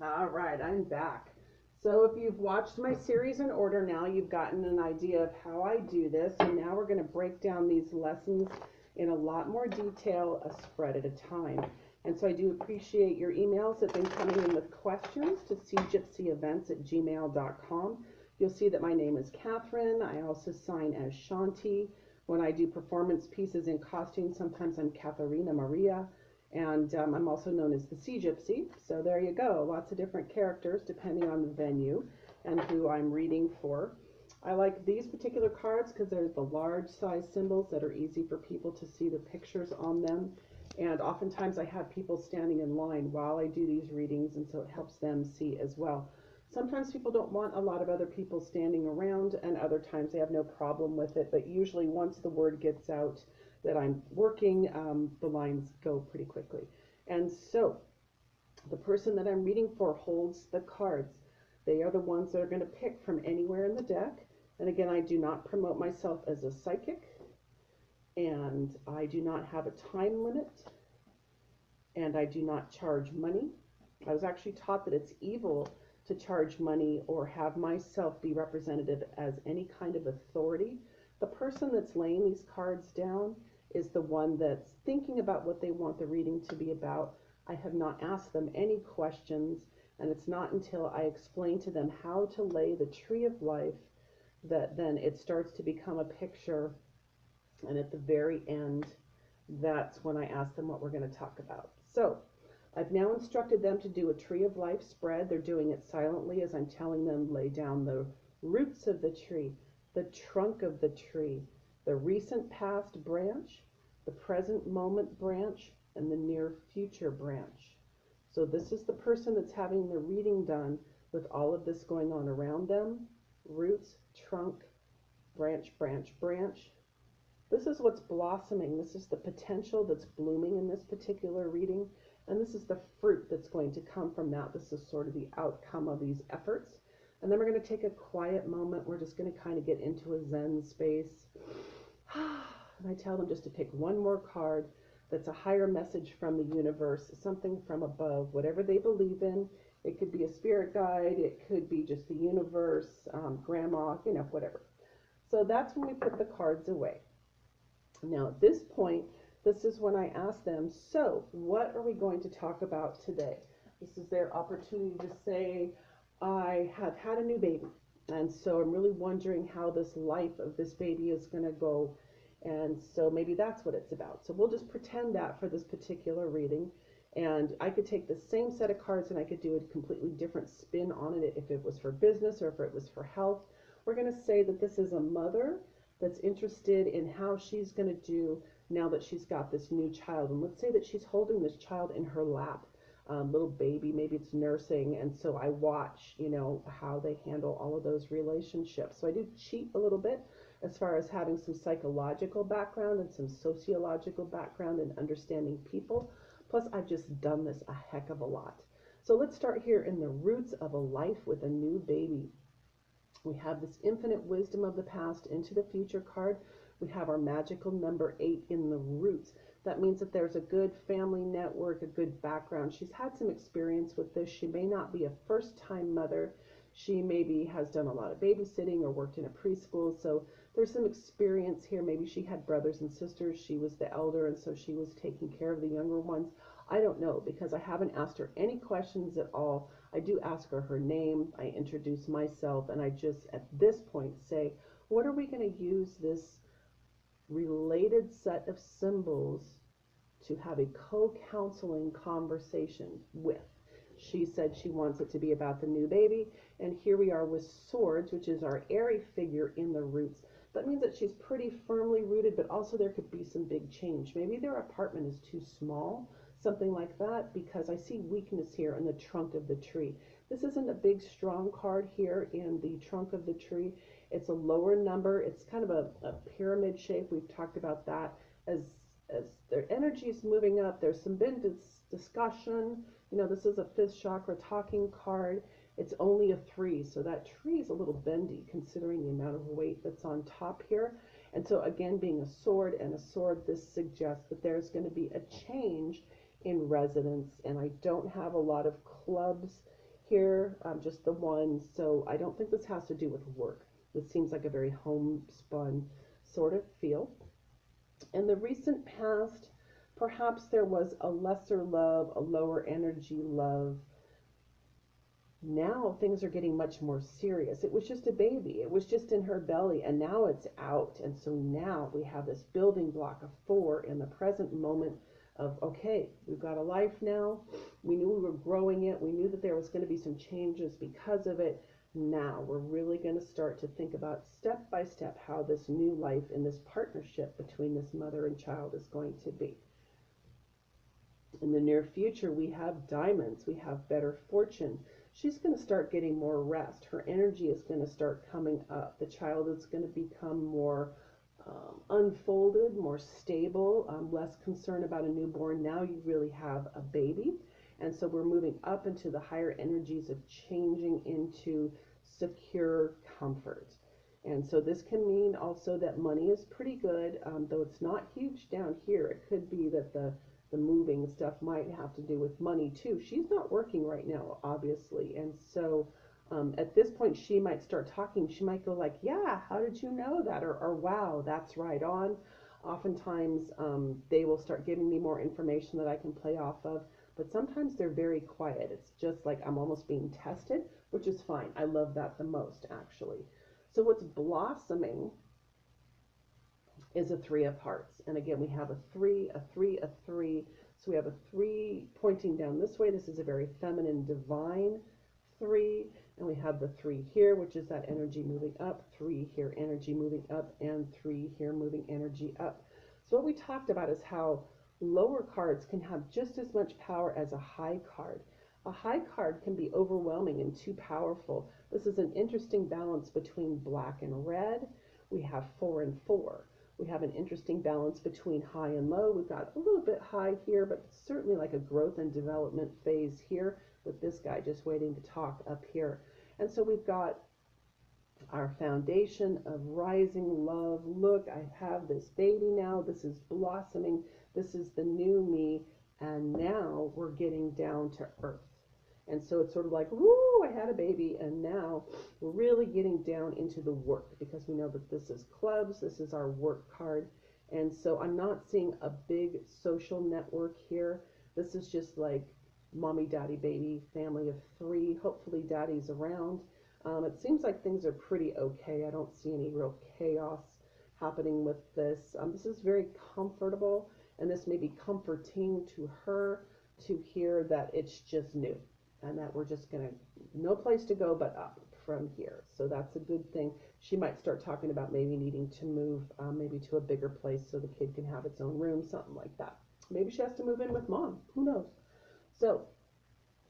All right, I'm back. So if you've watched my series in order now, you've gotten an idea of how I do this. And now we're going to break down these lessons in a lot more detail, a spread at a time. And so I do appreciate your emails that have been coming in with questions to cgypsyevents@gmail.com. You'll see that my name is Catherine. I also sign as Shanti. When I do performance pieces in costume, sometimes I'm Katharina Maria. And I'm also known as the Sea Gypsy. So there you go, lots of different characters depending on the venue and who I'm reading for. I like these particular cards because they're the large size symbols that are easy for people to see the pictures on them. And oftentimes I have people standing in line while I do these readings, and so it helps them see as well. Sometimes people don't want a lot of other people standing around, and other times they have no problem with it. But usually once the word gets out that I'm working, the lines go pretty quickly. And so the person that I'm reading for holds the cards. They are the ones that are going to pick from anywhere in the deck. And again, I do not promote myself as a psychic, and I do not have a time limit, and I do not charge money. I was actually taught that it's evil to charge money or have myself be representative as any kind of authority. The person that's laying these cards down is the one that's thinking about what they want the reading to be about. I have not asked them any questions, and it's not until I explain to them how to lay the tree of life that then it starts to become a picture. And at the very end, that's when I ask them what we're going to talk about. So I've now instructed them to do a tree of life spread. They're doing it silently as I'm telling them lay down the roots of the tree, the trunk of the tree, the recent past branch, the present moment branch, and the near future branch. So this is the person that's having the reading done with all of this going on around them. Roots, trunk, branch, branch, branch. This is what's blossoming. This is the potential that's blooming in this particular reading. And this is the fruit that's going to come from that. This is sort of the outcome of these efforts. And then we're going to take a quiet moment. We're just going to kind of get into a Zen space. And I tell them just to pick one more card that's a higher message from the universe, something from above, whatever they believe in. It could be a spirit guide. It could be just the universe, grandma, whatever. So that's when we put the cards away. Now, at this point, this is when I ask them, so what are we going to talk about today? This is their opportunity to say, I have had a new baby, and so I'm really wondering how this life of this baby is going to go, and so maybe that's what it's about. So we'll just pretend that for this particular reading, and I could take the same set of cards and I could do a completely different spin on it if it was for business or if it was for health. We're going to say that this is a mother that's interested in how she's going to do now that she's got this new child. And let's say that she's holding this child in her lap, little baby, maybe it's nursing. And so I watch, how they handle all of those relationships. So I do cheat a little bit as far as having some psychological background and some sociological background and understanding people. Plus, I've just done this a heck of a lot. So let's start here in the roots of a life with a new baby. We have this infinite wisdom of the past into the future card. We have our magical number 8 in the roots. That means that there's a good family network, a good background. She's had some experience with this. She may not be a first-time mother. She maybe has done a lot of babysitting or worked in a preschool. So there's some experience here. Maybe she had brothers and sisters. She was the elder, and so she was taking care of the younger ones. I don't know because I haven't asked her any questions at all. I do ask her her name, I introduce myself, and I just at this point say, what are we going to use this related set of symbols to have a co-counseling conversation with? She said she wants it to be about the new baby, and here we are with swords, which is our airy figure in the roots. That means that she's pretty firmly rooted, but also there could be some big change. Maybe their apartment is too small, something like that, because I see weakness here in the trunk of the tree. This isn't a big strong card here in the trunk of the tree. It's a lower number. It's kind of a pyramid shape. We've talked about that. As their energy is moving up, there's some been discussion. This is a fifth chakra talking card. It's only a 3, so that tree is a little bendy considering the amount of weight that's on top here. And so again, being a sword and a sword, this suggests that there's going to be a change in residence, and I don't have a lot of clubs here, just the one. So I don't think this has to do with work. This seems like a very homespun sort of feel. In the recent past, perhaps there was a lesser love, a lower energy love. Now things are getting much more serious. It was just a baby, it was just in her belly, and now it's out. And so now we have this building block of four in the present moment of, okay, we've got a life now. We knew we were growing it, we knew that there was going to be some changes because of it. Now we're really going to start to think about step by step how this new life in this partnership between this mother and child is going to be. In the near future, we have diamonds, we have better fortune. She's going to start getting more rest. Her energy is going to start coming up. The child is going to become more unfolded, more stable, less concerned about a newborn. Now you really have a baby. And so we're moving up into the higher energies of changing into secure comfort. And so this can mean also that money is pretty good, though it's not huge down here. It could be that the moving stuff might have to do with money too. She's not working right now, obviously. And so at this point, she might start talking. She might go like, yeah, how did you know that? Or wow, that's right on. Oftentimes, they will start giving me more information that I can play off of. But sometimes they're very quiet. It's just like I'm almost being tested, which is fine. I love that the most, actually. So what's blossoming is a three of hearts. And again, we have a three, a three, a three. So we have a three pointing down this way. This is a very feminine, divine three. And we have the three here, which is that energy moving up, three here, energy moving up, and three here, moving energy up. So what we talked about is how lower cards can have just as much power as a high card. A high card can be overwhelming and too powerful. This is an interesting balance between black and red. We have 4 and 4. We have an interesting balance between high and low. We've got a little bit high here, but certainly like a growth and development phase here with this guy just waiting to talk up here. And so we've got our foundation of rising love. Look, I have this baby now. This is blossoming. This is the new me. And now we're getting down to earth. And so it's sort of like, woo, I had a baby, and now we're really getting down into the work because we know that this is clubs, this is our work card. And so I'm not seeing a big social network here. This is just like mommy, daddy, baby, family of 3. Hopefully daddy's around. It seems like things are pretty okay. I don't see any real chaos happening with this. This is very comfortable, and this may be comforting to her to hear that it's just new. And that we're just going to, no place to go but up from here. So that's a good thing. She might start talking about maybe needing to move maybe to a bigger place so the kid can have its own room, something like that. Maybe she has to move in with mom. Who knows? So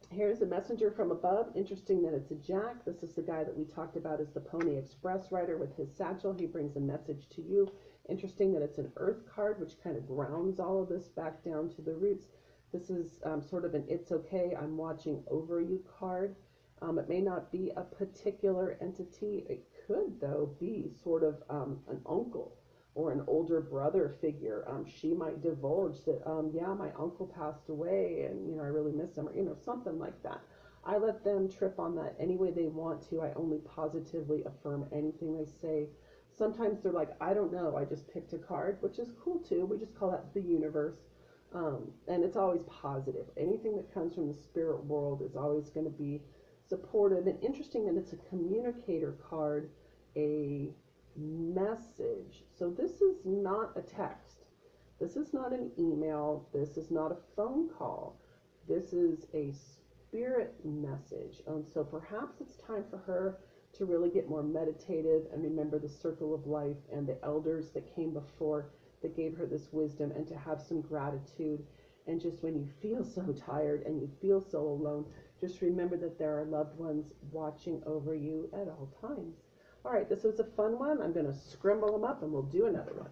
here's a messenger from above. Interesting that it's a jack. This is the guy that we talked about as the Pony Express rider with his satchel. He brings a message to you. Interesting that it's an earth card, which kind of grounds all of this back down to the roots. This is sort of an it's okay, I'm watching over you card. It may not be a particular entity. It could, though, be sort of an uncle or an older brother figure. She might divulge that, yeah, my uncle passed away and, I really miss him, or, something like that. I let them trip on that any way they want to. I only positively affirm anything they say. Sometimes they're like, I don't know, I just picked a card, which is cool, too. We just call that the universe. And it's always positive. Anything that comes from the spirit world is always going to be supportive. And interesting that it's a communicator card, a message. So this is not a text. This is not an email. This is not a phone call. This is a spirit message. And so perhaps it's time for her to really get more meditative and remember the circle of life and the elders that came before that gave her this wisdom, and to have some gratitude. And just when you feel so tired and you feel so alone, just remember that there are loved ones watching over you at all times. All right, this was a fun one. I'm going to scramble them up and we'll do another one.